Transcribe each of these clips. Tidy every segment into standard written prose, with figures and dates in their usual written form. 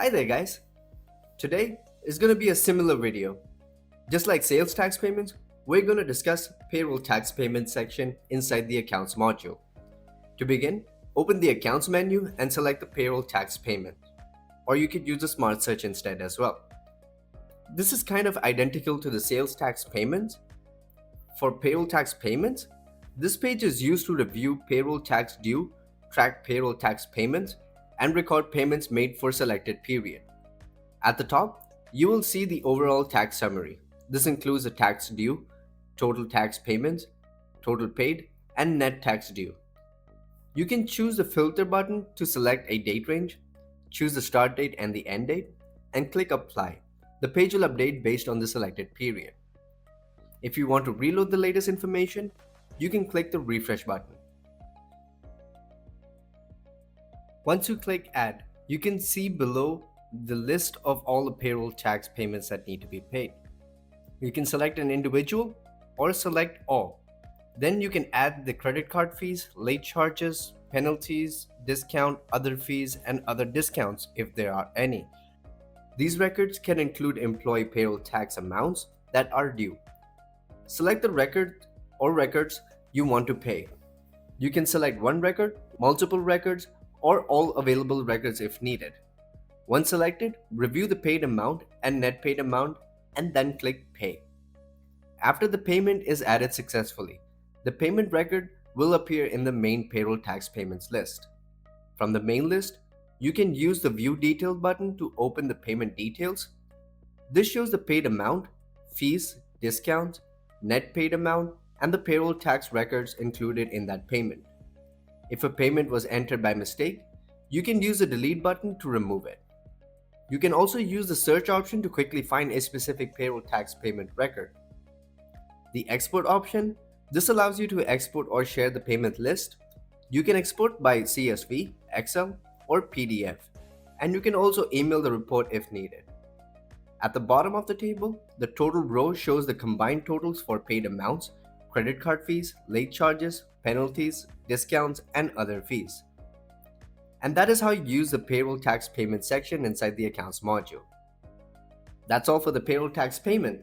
Hi there guys. Today is going to be a similar video. Just like sales tax payments, we're going to discuss payroll tax payment section inside the accounts module. To begin, open the accounts menu and select the payroll tax payment. Or you could use a smart search instead as well. This is kind of identical to the sales tax payments. For payroll tax payments, this page is used to review payroll tax due, track payroll tax payments, and record payments made for selected period. At the top, you will see the overall tax summary. This includes the tax due, total tax payments, total paid, and net tax due. You can choose the filter button to select a date range, choose the start date and the end date, and click apply. The page will update based on the selected period. If you want to reload the latest information, you can click the refresh button. Once you click add, you can see below the list of all the payroll tax payments that need to be paid. You can select an individual or select all. Then you can add the credit card fees, late charges, penalties, discount, other fees, and other discounts if there are any. These records can include employee payroll tax amounts that are due. Select the record or records you want to pay. You can select one record, multiple records, or all available records if needed. Once selected, review the paid amount and net paid amount and then click Pay. After the payment is added successfully, the payment record will appear in the main payroll tax payments list. From the main list, you can use the View Detail button to open the payment details. This shows the paid amount, fees, discounts, net paid amount, and the payroll tax records included in that payment. If a payment was entered by mistake, you can use the Delete button to remove it. You can also use the search option to quickly find a specific payroll tax payment record. The Export option, this allows you to export or share the payment list. You can export by CSV, Excel, or PDF, and you can also email the report if needed. At the bottom of the table, the total row shows the combined totals for paid amounts, credit card fees, late charges, penalties, discounts, and other fees. And that is how you use the payroll tax payment section inside the accounts module. That's all for the payroll tax payment.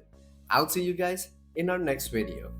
I'll see you guys in our next video.